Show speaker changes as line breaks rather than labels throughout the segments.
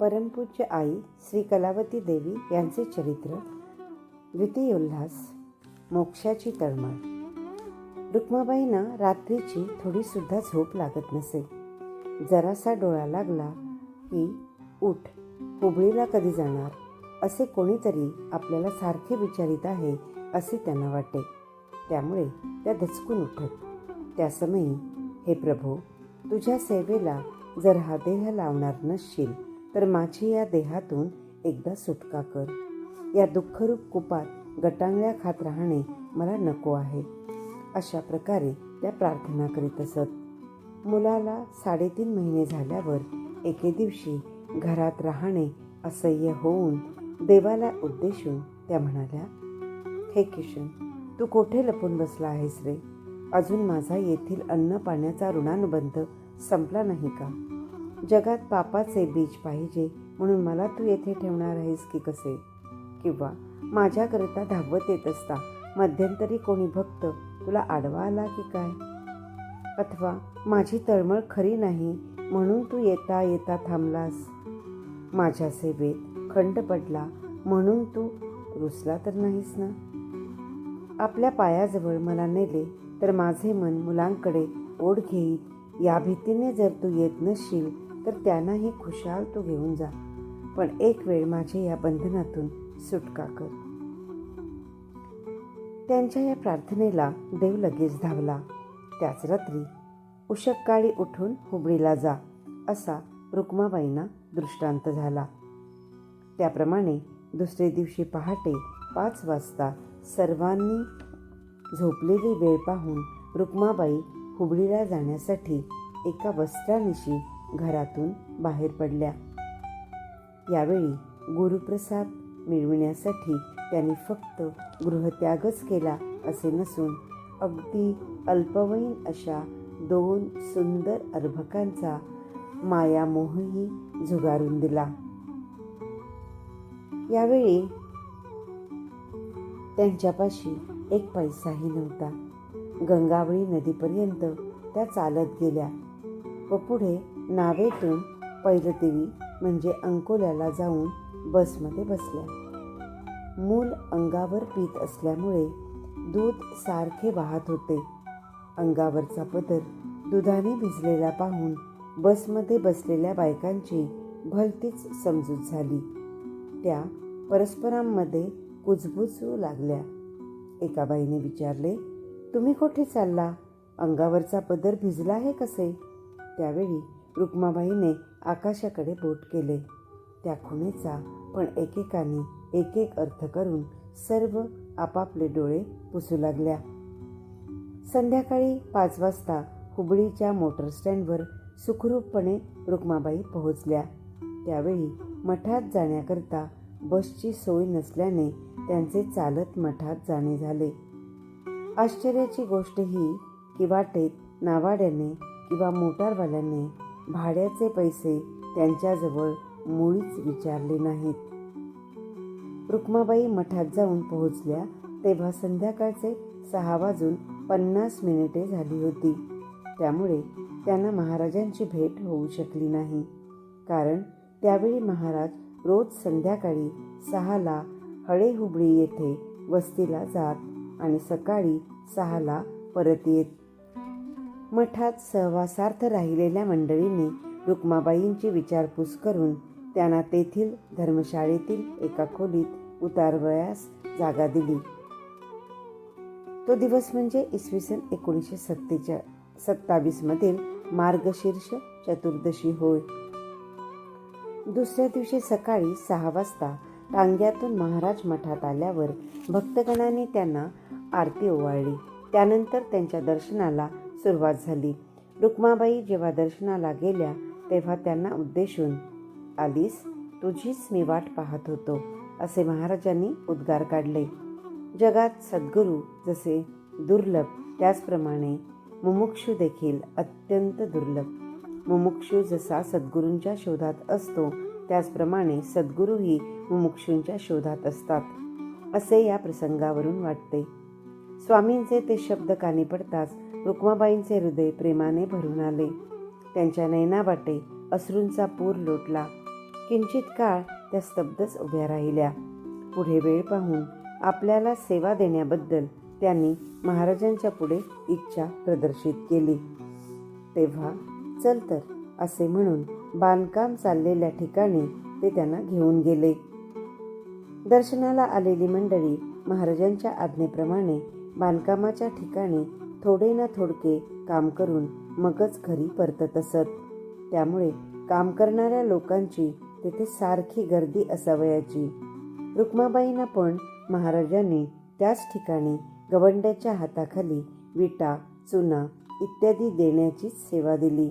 परमपूज्य आई श्री कलावती देवी यांचे चरित्र, द्वितीयोल्हास, मोक्षाची तळमळ. रुक्माबाईंना रात्रीची थोडीसुद्धा झोप लागत नसे. जरासा डोळा लागला की उठ, हुबळीला कधी जाणार, असे कोणीतरी आपल्याला सारखे विचारित आहे असे त्यांना वाटे. त्यामुळे त्या दचकून उठत. त्या समयी, हे प्रभो, तुझ्या सेवेला जर हा देह लावणार नसशील तर माझी या देहातून एकदा सुटका कर. या दुःखरूप कुपात गटांगळ्या खात राहणे मला नको आहे. अशा प्रकारे त्या प्रार्थना करीत असत. मुलाला 3.5 महिने झाल्यावर एके दिवशी घरात राहणे असह्य होऊन देवाला उद्देशून त्या म्हणाल्या, हे किशन, तू कोठे लपून बसला आहेस रे? अजून माझा येथील अन्न पाण्याचा ऋणानुबंध संपला नाही का? जगात पापाचे बीज पाहिजे म्हणून मला तू येथे ठेवणार आहेस की कसे? किंवा माझ्याकरिता धावत येत असता मध्यंतरी कोणी भक्त तुला आडवा आला की काय? अथवा माझी तळमळ खरी नाही म्हणून तू येता येता थांबलास? माझ्या सेवेत खंड पडला म्हणून तू रुसला तर नाहीस ना? आपल्या पायाजवळ मला नेले तर माझे मन मुलांकडे ओढ घेईल या भीतीने जर तू येत नसशील तर त्यांनाही खुशाल तू घेऊन जा. पण एक वेळ माझे या बंधनातून सुटका कर. त्यांच्या या प्रार्थनेला देव लगेच धावला. त्याच रात्री उशक्काळी उठून हुबळीला जा असा रुक्माबाईंना दृष्टांत झाला. त्याप्रमाणे दुसरे दिवशी पहाटे 5 वाजता सर्वांनी झोपलेली वेळ पाहून रुक्माबाई हुबळीला जाण्यासाठी एका वस्त्रानिशी घरातून बाहेर पडल्या. यावेळी गुरुप्रसाद मिळविण्यासाठी त्यांनी फक्त गृहत्यागच केला असे नसून अगदी अल्पवयीन अशा 2 सुंदर अर्भकांचा मायामोहही झुगारून दिला. यावेळी त्यांच्यापाशी 1 पैसाही नव्हता. गंगावळी नदीपर्यंत त्या चालत गेल्या व पुढे नावेतून पैलदेवी म्हणजे अंकोल्याला जाऊन बसमध्ये बसल्या. मूल अंगावर पीत असल्यामुळे दूध सारखे वाहत होते. अंगावरचा पदर दुधाने भिजलेला पाहून बसमध्ये बसलेल्या बायकांची भलतीच समजूत झाली. त्या परस्परांमध्ये कुजबुजू लागल्या. एका बाईने विचारले, तुम्ही कुठे चालला? अंगावरचा पदर भिजला आहे कसे? त्यावेळी रुक्माबाईने आकाशाकडे बोट केले. त्या खुणेचा पण एकेकाने एक एक अर्थ करून सर्व आपापले डोळे पुसू लागल्या. संध्याकाळी 5 वाजता हुबळीच्या मोटर स्टँडवर सुखरूपपणे रुक्माबाई पोहोचल्या. त्यावेळी मठात जाण्याकरता बसची सोय नसल्याने त्यांचे चालत मठात जाणे झाले. आश्चर्याची गोष्ट ही की वाटेत नावाड्याने किंवा मोटारवाल्याने भाड्याचे पैसे त्यांच्याजवळ मुळीच विचारले नाहीत. रुक्माबाई मठात जाऊन पोहोचल्या तेव्हा संध्याकाळचे 6:50 झाली होती. त्यामुळे त्यांना महाराजांची भेट होऊ शकली नाही. कारण त्यावेळी महाराज रोज संध्याकाळी 6ला हळे हुबळी येथे वस्तीला जात आणि सकाळी 6ला परत येत. मठात सहवासार्थ राहिलेल्या मंडळींनी रुक्माबाईंची विचारपूस करून त्यांना तेथील धर्मशाळेतील एका खोलीत उतारवयास जागा दिली. तो दिवस म्हणजे इसवी 1927 मधील मार्गशीर्ष चतुर्दशी होय. दुसऱ्या दिवशी सकाळी 6 वाजता टांग्यातून महाराज मठात आल्यावर भक्तगणांनी त्यांना आरती ओवाळली. त्यानंतर त्यांच्या दर्शनाला सुरुवात झाली. रुक्माबाई जेव्हा दर्शनाला गेल्या तेव्हा त्यांना उद्देशून, आलीस, तुझीच मी वाट पाहत होतो, असे महाराजांनी उद्गार काढले. जगात सद्गुरू जसे दुर्लभ त्याचप्रमाणे मुमुक्षू देखील अत्यंत दुर्लभ. मुमुक्षू जसा सद्गुरूंच्या शोधात असतो त्याचप्रमाणे सद्गुरूही मुमुक्षूंच्या शोधात असतात, असे या प्रसंगावरून वाटते. स्वामींचे ते शब्द कानी पडताच रुक्माबाईंचे हृदय प्रेमाने भरून आले. त्यांच्या नयनावाटे अश्रूंचा पूर लोटला. किंचित काळ त्या स्तब्धच उभ्या राहिल्या. पुढे वेळ पाहून आपल्याला सेवा देण्याबद्दल त्यांनी महाराजांच्या पुढे इच्छा प्रदर्शित केली. तेव्हा चल तर असे म्हणून बांधकाम चाललेल्या ठिकाणी ते त्यांना घेऊन गेले. दर्शनाला आलेली मंडळी महाराजांच्या आज्ञेप्रमाणे बांधकामाच्या ठिकाणी थोडे ना थोडके काम करून मगच घरी परतत असत. त्यामुळे काम करणाऱ्या लोकांची तेथे सारखी गर्दी असावयाची. रुक्माबाईंना पण महाराजांनी त्याच ठिकाणी गवंड्याच्या हाताखाली विटा, चुना इत्यादी देण्याचीच सेवा दिली.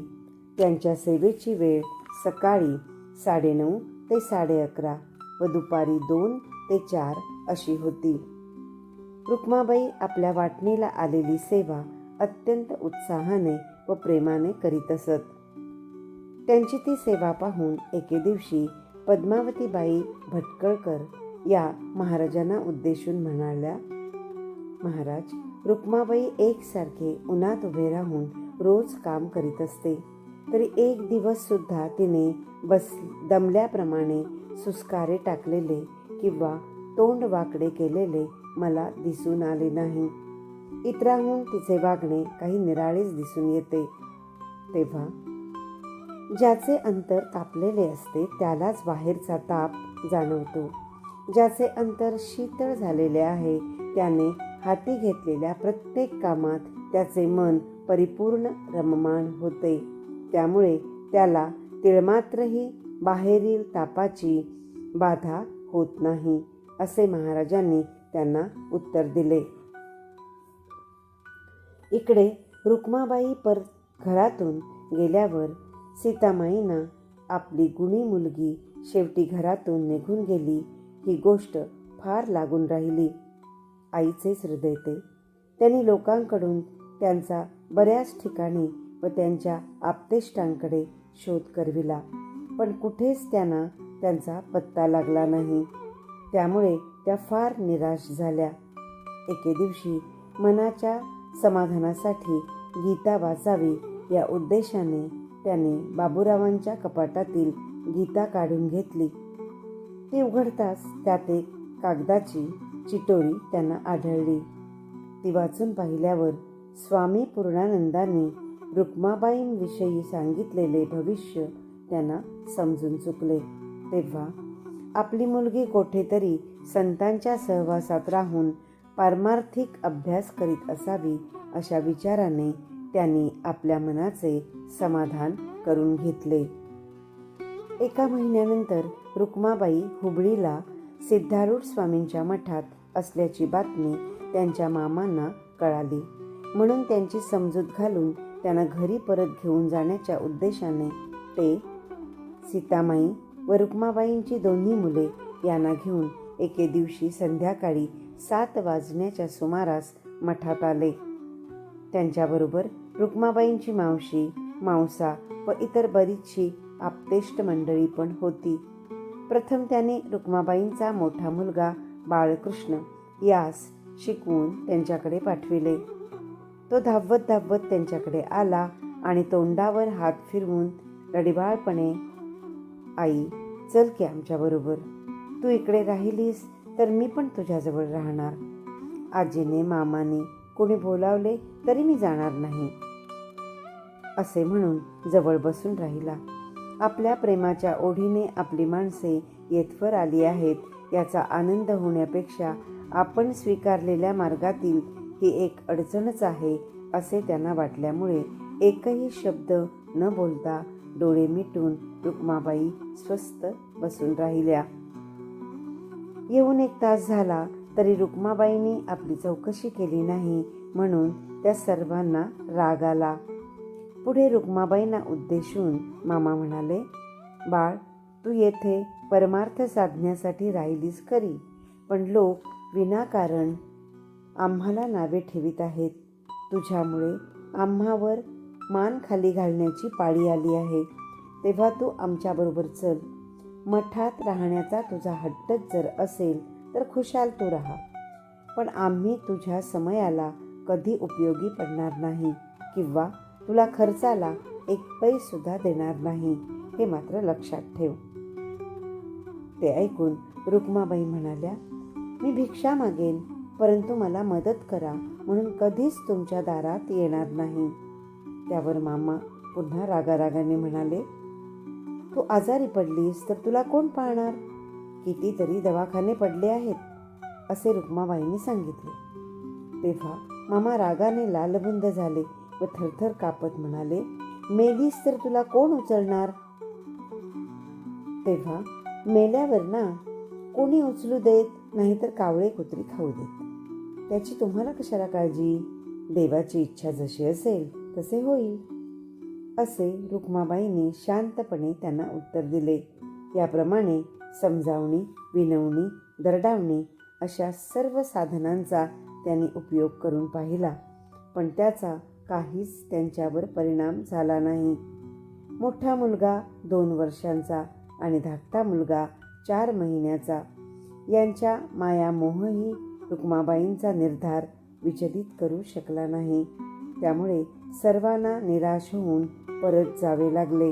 त्यांच्या सेवेची वेळ सकाळी 9:30 ते 11:30 व दुपारी 2 ते 4 अशी होती. रुक्माबाई आपल्या वाटणीला आलेली सेवा अत्यंत उत्साहाने व प्रेमाने करीत असत. त्यांची ती सेवा पाहून एके दिवशी पद्मावतीबाई भटकळकर या महाराजांना उद्देशून म्हणाल्या, महाराज, रुक्माबाई एकसारखे उन्हात उभे राहून रोज काम करीत असते, तरी एक दिवस सुद्धा तिने दमल्याप्रमाणे सुस्कारे टाकलेले किंवा तोंड वाकडे केलेले मला दिसून आले नाही. इतरांहून तिचे वागणे काही निराळेच दिसून येते. तेव्हा ज्याचे अंतर तापलेले असते त्यालाच बाहेरचा ताप जाणवतो. ज्याचे अंतर शीतळ झालेले आहे त्याने हाती घेतलेल्या प्रत्येक कामात त्याचे मन परिपूर्ण रममाण होते. त्यामुळे त्याला तिळमात्रही बाहेरील तापाची बाधा होत नाही, असे महाराजांनी त्यांना उत्तर दिले. इकडे रुक्माबाई परत घरातून गेल्यावर सीतामाईंना आपली गुणी मुलगी शेवटी घरातून निघून गेली ही गोष्ट फार लागून राहिली. आईचेच हृदय ते. त्यांनी लोकांकडून त्यांचा बऱ्याच ठिकाणी व त्यांच्या आप्तेष्टांकडे शोध करविला, पण कुठेच त्यांना त्यांचा पत्ता लागला नाही. त्यामुळे त्या फार निराश झाल्या. एके दिवशी मनाच्या समाधानासाठी गीता वाचावी या उद्देशाने त्यांनी बाबूरावांच्या कपाटातील गीता काढून घेतली. ती उघडताच त्यात एक कागदाची चिटोरी त्यांना आढळली. ती वाचून पाहिल्यावर स्वामी पूर्णानंदांनी रुक्माबाईंविषयी सांगितलेले भविष्य त्यांना समजून चुकले. तेव्हा आपली मुलगी कोठेतरी संतांच्या सहवासात राहून पारमार्थिक अभ्यास करीत असावी अशा विचाराने त्यांनी आपल्या मनाचे समाधान करून घेतले. एका महिन्यानंतर रुक्माबाई हुबळीला सिद्धारूढ स्वामींच्या मठात असल्याची बातमी त्यांच्या मामांना कळाली. म्हणून त्यांची समजूत घालून त्यांना घरी परत घेऊन जाण्याच्या उद्देशाने ते सीतामाई व रुक्माबाईंची दोन्ही मुले यांना घेऊन एके दिवशी संध्याकाळी 7 वाजण्याच्या सुमारास मठात आले. त्यांच्याबरोबर रुक्माबाईंची मावशी, मावसा व इतर बरीचशी आप्तेष्ट मंडळी पण होती. प्रथम त्यांनी रुक्माबाईंचा मोठा मुलगा बाळकृष्ण यास शिकवून त्यांच्याकडे पाठविले. तो धावत धावत त्यांच्याकडे आला आणि तोंडावर हात फिरवून रडीबाळपणे, आई चल की आमच्याबरोबर. तू इकडे राहिलीस तर मी पण तुझ्याजवळ राहणार. आजीने, मामाने कोणी बोलावले तरी मी जाणार नाही, असे म्हणून जवळ बसून राहिला. आपल्या प्रेमाच्या ओढीने आपली माणसे येथवर आली आहेत याचा आनंद होण्यापेक्षा आपण स्वीकारलेल्या मार्गातील ही एक अडचणच आहे असे त्यांना वाटल्यामुळे एकही शब्द न बोलता डोळे मिटून रुक्माबाई स्वस्थ बसून राहिल्या. येऊन 1 तास झाला तरी रुक्माबाईंनी आपली चौकशी केली नाही, म्हणून त्या सर्वांना राग आला. पुढे रुक्माबाईंना उद्देशून मामा म्हणाले, बाळ, तू येथे परमार्थ साधण्यासाठी राहिलीस खरी, पण लोक विनाकारण आम्हाला नावे ठेवीत आहेत. तुझ्यामुळे आम्हावर मान खाली घालण्याची पाळी आली आहे. तेव्हा तू आमच्याबरोबर चल. मठात राहण्याचा तुझा हट्टच जर असेल तर खुशाल तू राहा, पण आम्ही तुझ्या समयाला कधी उपयोगी पडणार नाही किंवा तुला खर्चाला 1 पैसुद्धा देणार नाही, हे मात्र लक्षात ठेव. ते ऐकून रुक्माबाई म्हणाल्या, मी भिक्षा मागेन, परंतु मला मदत करा म्हणून कधीच तुमच्या दारात येणार नाही. त्यावर मामा पुन्हा रागारागाने म्हणाले, तू आजारी पडलीस तर तुला कोण पाहणार? कितीतरी दवाखाने पडले आहेत, असे रुक्माबाईंनी सांगितले. तेव्हा मामा रागाने लालबुंद झाले व थरथर कापत म्हणाले, मेलीस तर तुला कोण उचलणार? तेव्हा मेल्यावर ना कोणी उचलू देत, नाहीतर कावळे कुत्री खाऊ देत. त्याची तुम्हाला कशाला काळजी? देवाची इच्छा जशी असेल तसे होईल, असे रुक्माबाईंनी शांतपणे त्यांना उत्तर दिले. याप्रमाणे समजावणी, विनवणी, दरडावणी अशा सर्व साधनांचा त्यांनी उपयोग करून पाहिला, पण त्याचा काहीच त्यांच्यावर परिणाम झाला नाही. मोठा मुलगा 2 वर्षांचा आणि धाकटा मुलगा 4 महिन्याचा यांच्या मायामोहही रुक्माबाईंचा निर्धार विचलित करू शकला नाही. त्यामुळे सर्वांना निराश होऊन परत जावे लागले.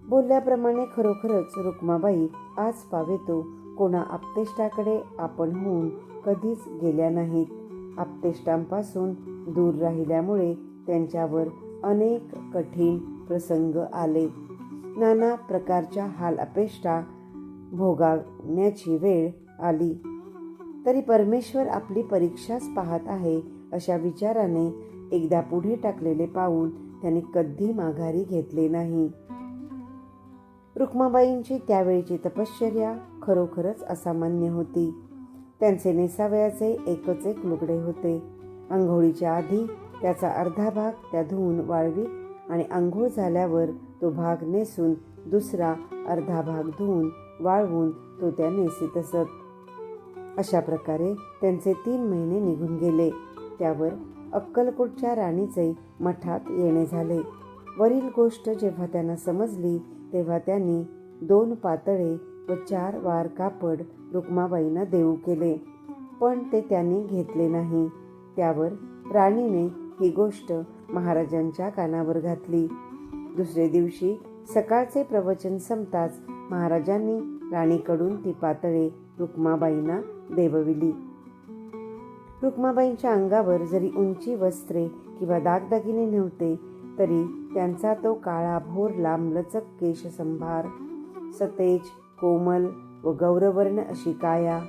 बोलल्याप्रमाणे खरोखरच रुक्माबाई आज पावेतो कोणा आप्तेष्टाकडे आपण होऊन कधीच गेल्या नाहीत. आप्तेष्टांपासून दूर राहिल्यामुळे त्यांच्यावर अनेक कठीण प्रसंग आले. नाना प्रकारच्या हाल अपेष्टा भोगावण्याची वेळ आली, तरी परमेश्वर आपली परीक्षाच पाहत आहे अशा विचाराने एकदा पुढे टाकलेले पाऊल त्याने कधी माघारी घेतले नाही. रुक्माबाईंची त्यावेळची तपश्चर्या खरोखरच असामान्य होती. त्यांचे नेसावयाचे एकच एक लुगडे होते. आंघोळीच्या आधी त्याचा अर्धा भाग त्या धुवून वाळवीत आणि आंघोळ झाल्यावर तो भाग नेसून दुसरा अर्धा भाग धुवून वाळवून तो त्या नेसीत असत. अशा प्रकारे त्यांचे 3 महिने निघून गेले. त्यावर अक्कलकोटच्या राणीचे मठात येणे झाले. वरील गोष्ट जेव्हा त्यांना समजली तेव्हा त्यांनी 2 पातळे व 4 वार कापड रुक्माबाईंना देऊ केले, पण ते त्यांनी घेतले नाही. त्यावर राणीने ही गोष्ट महाराजांच्या कानावर घातली. दुसरे दिवशी सकाळचे प्रवचन संपताच महाराजांनी राणीकडून ती पातळे रुक्माबाईंना देवविली. रुक्माबाईंच्या अंगावर जरी उंची वस्त्रे किंवा दागदागिने नव्हते, तरी त्यांचा तो काळाभोर लांबलचक केशसंभार, सतेज, कोमल व गौरवर्ण अशी काया,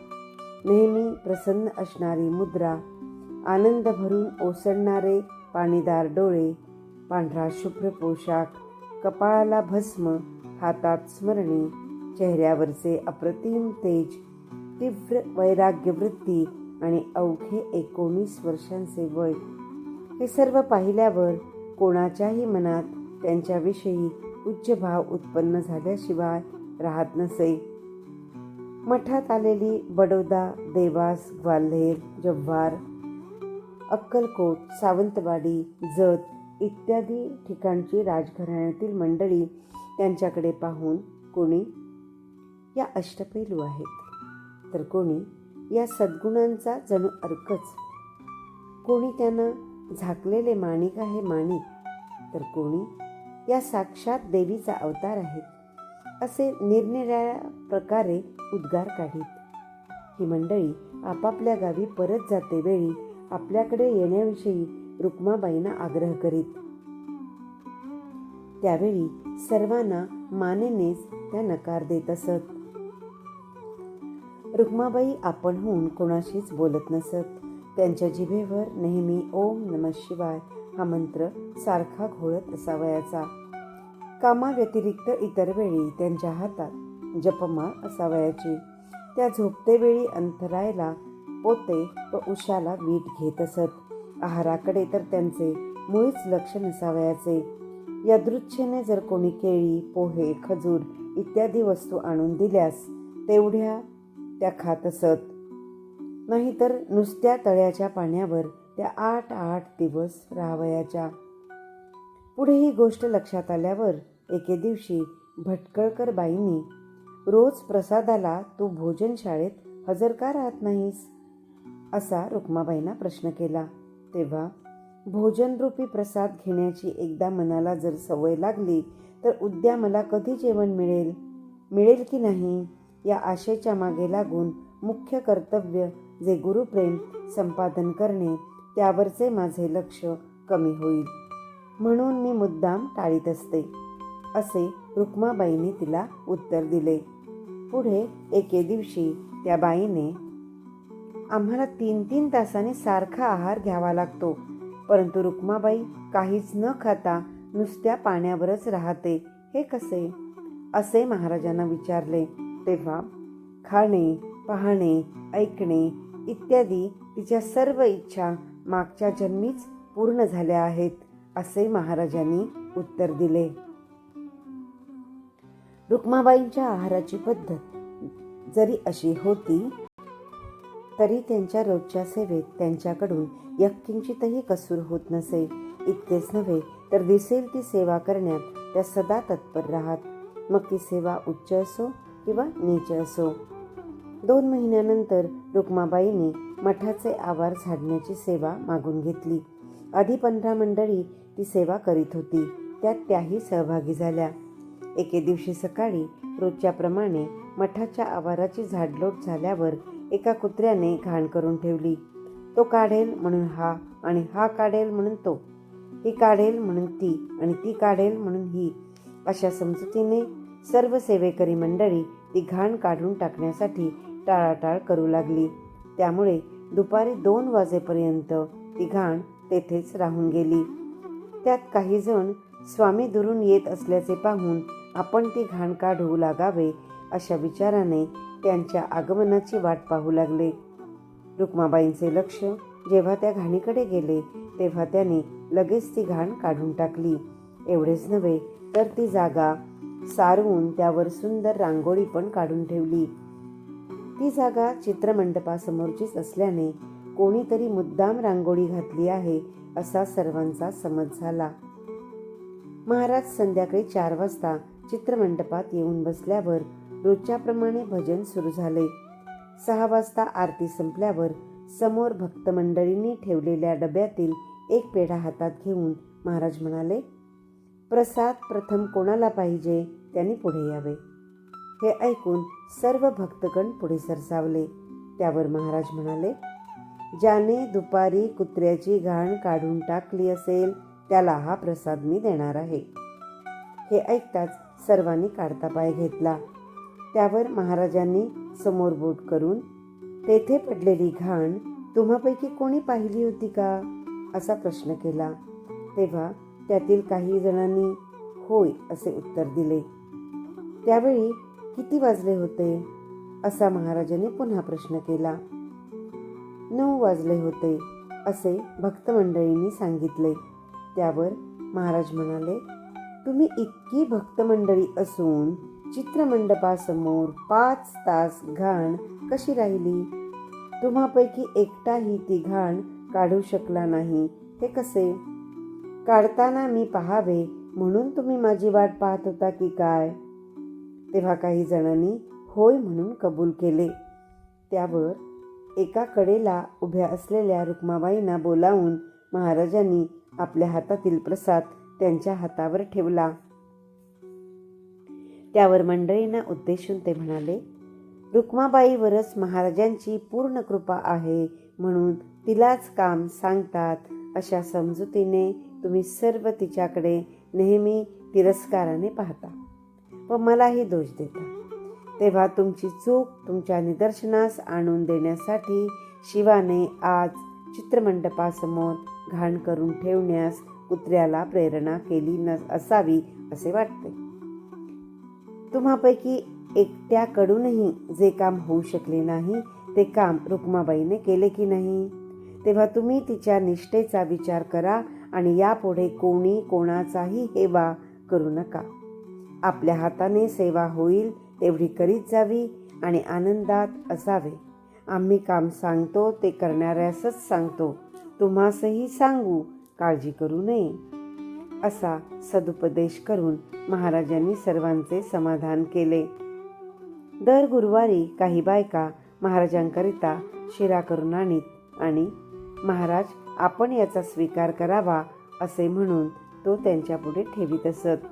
नेहमी प्रसन्न असणारी मुद्रा, आनंद भरून ओसळणारे पाणीदार डोळे, पांढरा शुभ्र पोशाख, कपाळाला भस्म, हातात स्मरणी, चेहऱ्यावरचे अप्रतिम तेज, तीव्र वैराग्यवृत्ती आणि अवघे 19 वर्षांचे वय, हे सर्व पाहिल्यावर कोणाच्याही मनात त्यांच्याविषयी उच्च भाव उत्पन्न झाल्याशिवाय राहत नसे. मठात आलेली बडोदा, देवास, ग्वाल्हेर, जव्हार, अक्कलकोट, सावंतवाडी, जत इत्यादी ठिकाणची राजघराण्यातील मंडळी त्यांच्याकडे पाहून कोणी या अष्टपैलू आहेत, तर कोणी या सद्गुणांचा जणू अर्कच, कोणी त्यांना झाकलेले माणिक आहे माणिक, तर कोणी या साक्षात देवीचा अवतार आहेत, असे निरनिराळ्या प्रकारे उद्गार काढीत. ही मंडळी आपापल्या गावी परत जाते वेळी आपल्याकडे येण्याविषयी रुक्माबाईंना आग्रह करीत. त्यावेळी सर्वांना मानेनेच त्या नकार देत असत. रुक्माबाई आपण होऊन कोणाशीच बोलत नसत. त्यांच्या जिभेवर नेहमी ओम नमः शिवाय हा मंत्र सारखा घोळत असावयाचा. कामाव्यतिरिक्त इतर वेळी त्यांच्या हातात जपमाळ असावयाची. त्या झोपतेवेळी अंतरायला पोते व उशाला वीट घेत असत. आहाराकडे तर त्यांचे मुळीच लक्ष नसावयाचे. यदृच्छेने जर कोणी केळी, पोहे, खजूर इत्यादी वस्तू आणून दिल्यास तेवढ्या त्या खात असत. नाहीतर नुसत्या तळ्याच्या पाण्यावर त्या 8 दिवस राहावयाच्या. पुढे ही गोष्ट लक्षात आल्यावर एके दिवशी भटकळकर बाईंनी, रोज प्रसादाला तू भोजनशाळेत हजर का राहत नाहीस, असा रुक्माबाईंना प्रश्न केला. तेव्हा भोजनरूपी प्रसाद घेण्याची एकदा मनाला जर सवय लागली तर उद्या मला कधी जेवण मिळेल, मिळेल की नाही या आशेच्या मागे लागून मुख्य कर्तव्य जे गुरुप्रेम संपादन करणे त्यावरचे माझे लक्ष कमी होईल, म्हणून मी मुद्दाम टाळीत असते, असे रुक्माबाईने तिला उत्तर दिले. पुढे एके दिवशी त्या बाईने, आम्हाला 3-3 तासांनी सारखा आहार घ्यावा लागतो, परंतु रुक्माबाई काहीच न खाता नुसत्या पाण्यावरच राहते, हे कसे, असे महाराजांना विचारले. तेव्हा खाणे, पाहणे, ऐकणे इत्यादी तिच्या सर्व इच्छा मागच्या जन्मीच पूर्ण झाल्या आहेत, असे महाराजांनी उत्तर दिले. रुक्माबाईंच्या आहाराची पद्धत जरी अशी होती तरी त्यांच्या रोजच्या सेवेत त्यांच्याकडून यत्किंचितही कसूर होत नसे. इतकेच नव्हे तर दिसेल ती सेवा करण्यात त्या सदा तत्पर राहत, मग ती सेवा उच्च असो किंवा नीच असो. 2 महिन्यानंतर रुक्माबाईंनी मठाचे आवार झाडण्याची सेवा मागून घेतली. आधी 15 मंडळी ती सेवा करीत होती, त्यात त्याही सहभागी झाल्या. एके दिवशी सकाळी रोजच्याप्रमाणे मठाच्या आवाराची झाडलोट झाल्यावर एका कुत्र्याने घाण करून ठेवली. तो काढेल म्हणून हा आणि हा काढेल म्हणून तो, ही काढेल म्हणून ती आणि ती काढेल म्हणून ही, अशा समजुतीने सर्व सेवेकरी मंडळी ती घाण काढून टाकण्यासाठी टाळाटाळ करू लागली. त्यामुळे दुपारी 2 वाजेपर्यंत ती घाण तेथेच राहून गेली. त्यात काही जण स्वामी दुरून येत असल्याचे पाहून आपण ती घाण काढू लागावे अशा विचाराने त्यांच्या आगमनाची वाट पाहू लागले. रुक्माबाईंचे लक्ष जेव्हा त्या घाणीकडे गेले तेव्हा त्यांनी लगेच ती घाण काढून टाकली. एवढेच नव्हे तर ती जागा सारवून त्यावर सुंदर रांगोळी पण काढून ठेवली. ती जागा चित्रमंडपासमोरचीच असल्याने कोणीतरी मुद्दाम रांगोळी घातली आहे असा सर्वांचा समज झाला. महाराज संध्याकाळी 4 वाजता चित्रमंडपात येऊन बसल्यावर रोजच्याप्रमाणे भजन सुरू झाले. 6 वाजता आरती संपल्यावर समोर भक्तमंडळींनी ठेवलेल्या डब्यातील एक पेढा हातात घेऊन महाराज म्हणाले, प्रसाद प्रथम कोणाला पाहिजे त्यांनी पुढे यावे. हे ऐकून सर्व भक्तगण पुढे सरसावले. त्यावर महाराज म्हणाले, ज्याने दुपारी कुत्र्याची घाण काढून टाकली असेल त्याला हा प्रसाद मी देणार आहे. हे ऐकताच सर्वांनी काढता पाय घेतला. त्यावर महाराजांनी समोर बोट करून, तेथे पडलेली घाण तुम्हापैकी कोणी पाहिली होती का, असा प्रश्न केला. तेव्हा त्यातील काही जणांनी होय असे उत्तर दिले. त्यावेळी किती वाजले होते, असा महाराजांनी पुन्हा प्रश्न केला. 9 वाजले होते असे भक्तमंडळींनी सांगितले. त्यावर महाराज म्हणाले, तुम्ही इतकी भक्तमंडळी असून चित्रमंडपासमोर 5 तास घाण कशी राहिली? तुम्हापैकी एकटाही ती घाण काढू शकला नाही, हे कसे? काढताना मी पाहावे म्हणून तुम्ही माझी वाट पाहत होता की काय? तेव्हा काही जणांनी होय म्हणून कबूल केले. त्यावर एका कडेला उभ्या असलेल्या रुक्माबाईंना बोलावून महाराजांनी आपल्या हातातील प्रसाद त्यांच्या हातावर ठेवला. त्यावर मंडळींना उद्देशून ते म्हणाले, रुक्माबाईवरच महाराजांची पूर्ण कृपा आहे म्हणून तिलाच काम सांगतात अशा समजुतीने तुम्ही सर्व तिच्याकडे नेहमी तिरस्काराने पाहता व मलाही दोष देता. तेव्हा तुमची चूक तुमच्या निदर्शनास आणून देण्यासाठी शिवाने आज चित्रमंडपासमोर घाण करून ठेवण्यास कुत्र्याला प्रेरणा केली असावी असे वाटते. तुम्हापैकी एकट्याकडूनही जे काम होऊ शकले नाही ते काम रुक्माबाईने केले की नाही? तेव्हा तुम्ही तिच्या निष्ठेचा विचार करा आणि यापुढे कोणी कोणाचाही हेवा करू नका. आपल्या हाताने सेवा होईल तेवढी करीत जावी आणि आनंदात असावे. आम्ही काम सांगतो ते करणाऱ्यासच सांगतो, तुम्हासही सांगू, काळजी करू नये, असा सदुपदेश करून महाराजांनी सर्वांचे समाधान केले. दर गुरुवारी काही बायका महाराजांकरिता शिरा करून आणीत आणि महाराज आपण याचा स्वीकार करावा असे म्हणून तो त्यांच्यापुढे ठेवीत असत.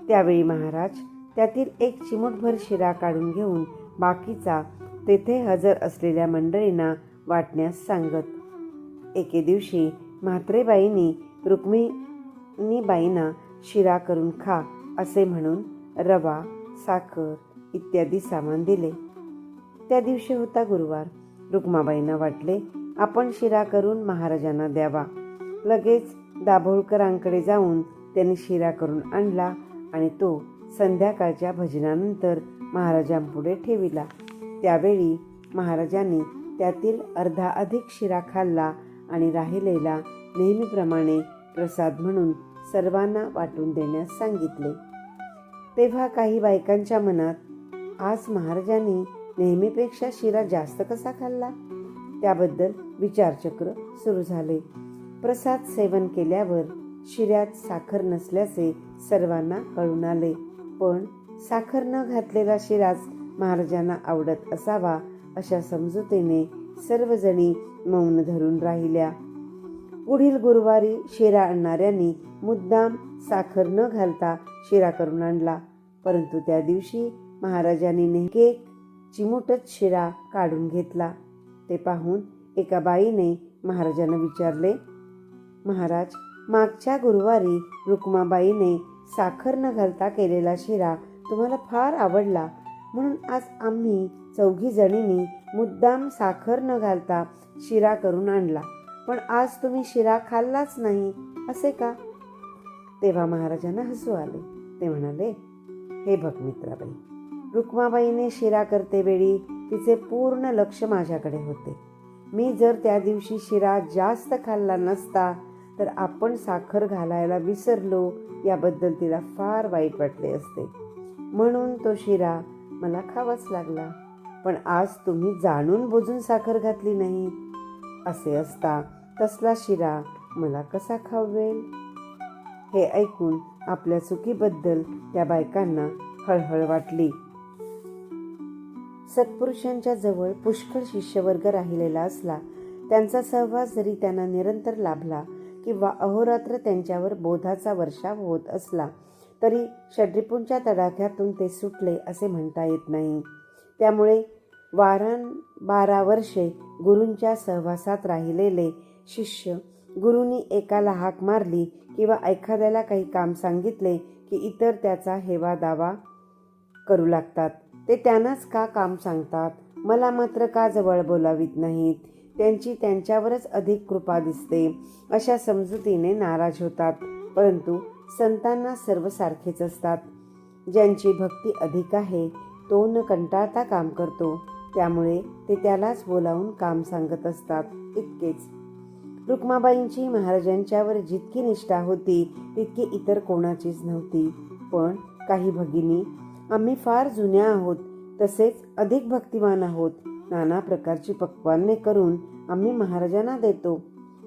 त्यावेळी महाराज त्यातील एक चिमूटभर शिरा काढून घेऊन बाकीचा तेथे हजर असलेल्या मंडळींना वाटण्यास सांगत. एके दिवशी म्हात्रेबाईंनी रुक्मिणीबाईंना शिरा करून खा असे म्हणून रवा, साखर इत्यादी सामान दिले. त्या दिवशी होता गुरुवार. रुक्माबाईंना वाटले आपण शिरा करून महाराजांना द्यावा. लगेच दाभोळकरांकडे जाऊन त्यांनी शिरा करून आणला आणि तो संध्याकाळच्या भजनानंतर महाराजांपुढे ठेविला. त्यावेळी महाराजांनी त्यातील अर्धा अधिक शिरा खाल्ला आणि राहिलेला नेहमीप्रमाणे प्रसाद म्हणून सर्वांना वाटून देण्यास सांगितले. तेव्हा काही बायकांच्या मनात आज महाराजांनी नेहमीपेक्षा शिरा जास्त कसा खाल्ला त्याबद्दल विचारचक्र सुरू झाले. प्रसाद सेवन केल्यावर शिऱ्यात साखर नसल्याचे सर्वांना कळून आले. पण साखर न घातलेला शिराच महाराजांना आवडत असावा अशा समजुतीने सर्वजणी मौन धरून राहिल्या. पुढील गुरुवारी शिरा आणणाऱ्यांनी मुद्दाम साखर न घालता शिरा करून आणला. परंतु त्या दिवशी महाराजांनी नेमके चिमूटच शिरा काढून घेतला. ते पाहून एका बाईने महाराजांना विचारले, महाराज, मागच्या गुरुवारी रुक्माबाईने साखर न घालता केलेला शिरा तुम्हाला फार आवडला म्हणून आज आम्ही 4 जणींनी मुद्दाम साखर न घालता शिरा करून आणला, पण आज तुम्ही शिरा खाल्लाच नाही असे का? तेव्हा महाराजांना हसू आले. ते म्हणाले, हे बघ मित्राबाई, रुक्माबाईने शिरा करतेवेळी तिचे पूर्ण लक्ष माझ्याकडे होते. मी जर त्या दिवशी शिरा जास्त खाल्ला नसता तर आपण साखर घालायला विसरलो याबद्दल तिला फार वाईट वाटले असते. म्हणून तो शिरा मला खावाच लागला. पण आज तुम्ही जाणून बुजून साखर घातली नाही. असे असता तसला शिरा मला कसा खावेल? हे ऐकून आपल्या चुकीबद्दल त्या बायकांना हळहळ वाटली. सत्पुरुषांच्या जवळ पुष्कळ शिष्यवर्ग राहिलेला असला, त्यांचा सहवास जरी त्यांना निरंतर लाभला किंवा अहोरात्र त्यांच्यावर बोधाचा वर्षाव होत असला तरी षड्रिपूंच्या तडाख्यातून ते सुटले असे म्हणता येत नाही. त्यामुळे 12 वर्षे गुरूंच्या सहवासात राहिलेले शिष्य गुरूंनी एकाला हाक मारली किंवा एखाद्याला काही काम सांगितले की इतर त्याचा हेवा दावा करू लागतात. ते त्यांनाच का काम सांगतात, मला मात्र का जवळ बोलावित नाहीत, त्यांची त्यांच्यावरच अधिक कृपा दिसते अशा समजुतीने नाराज होतात. परंतु संतांना सर्व सारखेच असतात. ज्यांची भक्ती अधिक आहे तो न कंटाळता काम करतो, त्यामुळे ते त्यालाच बोलावून काम सांगत असतात, इतकेच. रुक्माबाईंची महाराजांच्यावर जितकी निष्ठा होती तितकी इतर कोणाचीच नव्हती. पण काही भगिनी, आम्ही फार जुन्या आहोत, तसेच अधिक भक्तिमान आहोत. नाना प्रकारची पक्वान्ने करून आम्ही महाराजांना देतो.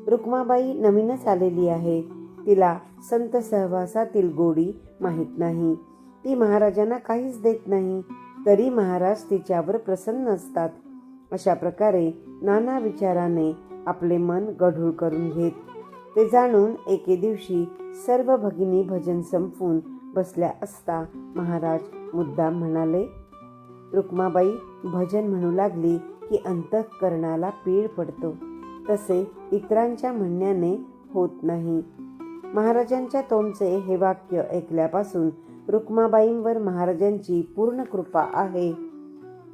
रुक्माबाई नवीनच आलेली आहे, तिला संत सहवासातील गोडी माहीत नाही. ती महाराजांना काहीच देत नाही, तरी महाराज तिच्यावर प्रसन्न असतात. अशा प्रकारे नाना विचाराने आपले मन गढूळ करून घेत. ते जाणून एके दिवशी सर्व भगिनी भजन संपवून बसल्या असता महाराज मुद्दाम म्हणाले, रुक्माबाई भजन म्हणू लागली की अंतःकरणाला पीळ पडतो, तसे इतरांच्या म्हणण्याने होत नाही. महाराजांच्या तोंडचे हे वाक्य ऐकल्यापासून रुक्माबाईंवर महाराजांची पूर्ण कृपा आहे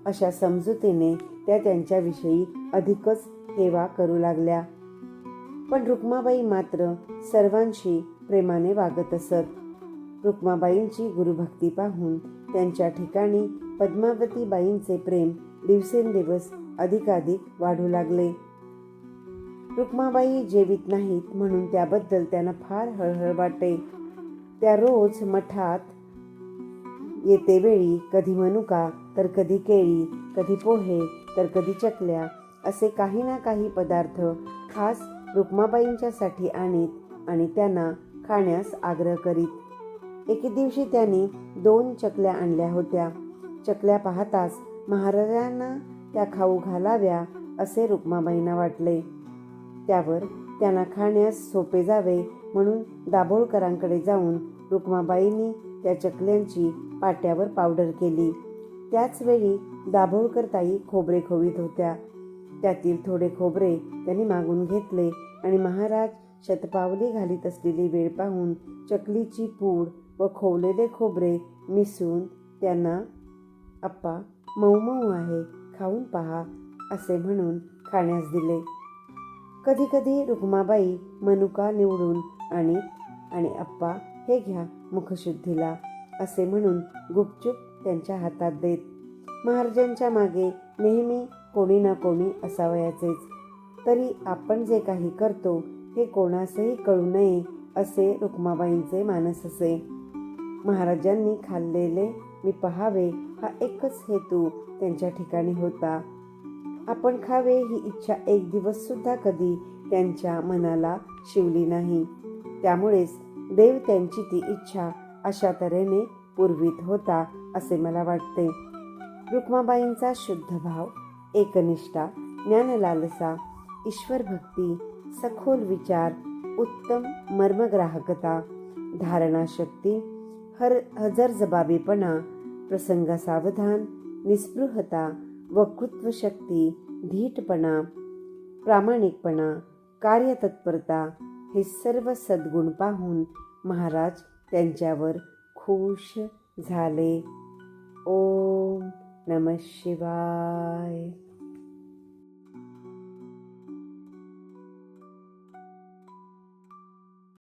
अशा समजुतीने त्या त्यांच्याविषयी अधिकच हेवा करू लागल्या. पण रुक्माबाई मात्र सर्वांशी प्रेमाने वागत असत. रुक्माबाईंची गुरुभक्ती पाहून त्यांच्या ठिकाणी पद्मावतीबाईंचे प्रेम दिवसेंदिवस अधिकाधिक वाढू लागले. रुक्माबाई जेवित नाहीत म्हणून त्याबद्दल त्यांना फार हळहळ वाटे. त्या रोज मठात येतेवेळी कधी मनुका तर कधी केळी, कधी पोहे तर कधी चकल्या असे काही ना काही पदार्थ खास रुक्माबाईंच्यासाठी आणीत आणि त्यांना खाण्यास आग्रह करीत. एके दिवशी त्यांनी 2 चकल्या आणल्या होत्या. चकल्या पाहताच महाराजांना त्या खाऊ घालाव्या असे रुक्माबाईंना वाटले. त्यावर त्यांना खाण्यास सोपे जावे म्हणून दाभोळकरांकडे जाऊन रुक्माबाईंनी त्या चकल्यांची पाट्यावर पावडर केली. त्याचवेळी दाभोळकर ताई खोबरे खोवीत होत्या. त्यातील थोडे खोबरे त्यांनी मागून घेतले आणि महाराज शतपावली घालीत असलेली वेळ पाहून चकलीची पूड व खोवलेले खोबरे मिसळून त्यांना, "आप्पा, मऊ मऊ आहे, खाऊन पहा," असे म्हणून खाण्यास दिले. कधी कधी रुक्माबाई मनुका निवडून आणि "आप्पा, हे घ्या मुखशुद्धीला," असे म्हणून गुपचूप त्यांच्या हातात देत. महाराजांच्या मागे नेहमी कोणी ना कोणी असावयाचेच. तरी आपण जे काही करतो हे कोणासही कळू नये असे रुक्माबाईंचे मानस असे. महाराजांनी खाल्लेले मी पहावे हा एकच हेतू त्यांच्या ठिकाणी होता. आपण खावे ही इच्छा एक दिवस सुद्धा कधी त्यांच्या मनाला शिवली नाही. त्यामुळेच देव त्यांची ती इच्छा अशा तऱ्हेने पुरवीत होता असे मला वाटते. रुक्माबाईंचा शुद्ध भाव, एकनिष्ठा, ज्ञानलालसा, ईश्वरभक्ती, सखोल विचार, उत्तम मर्मग्राहकता, धारणाशक्ती, हजरजबाबीपणा, प्रसंगासावधान, निस्पृहता, वक्तृत्वशक्ती, धीटपणा, प्रामाणिकपणा, कार्यतत्परता हे सर्व सद्गुण पाहून महाराज त्यांच्यावर खुश झाले. ओम नमः शिवाय.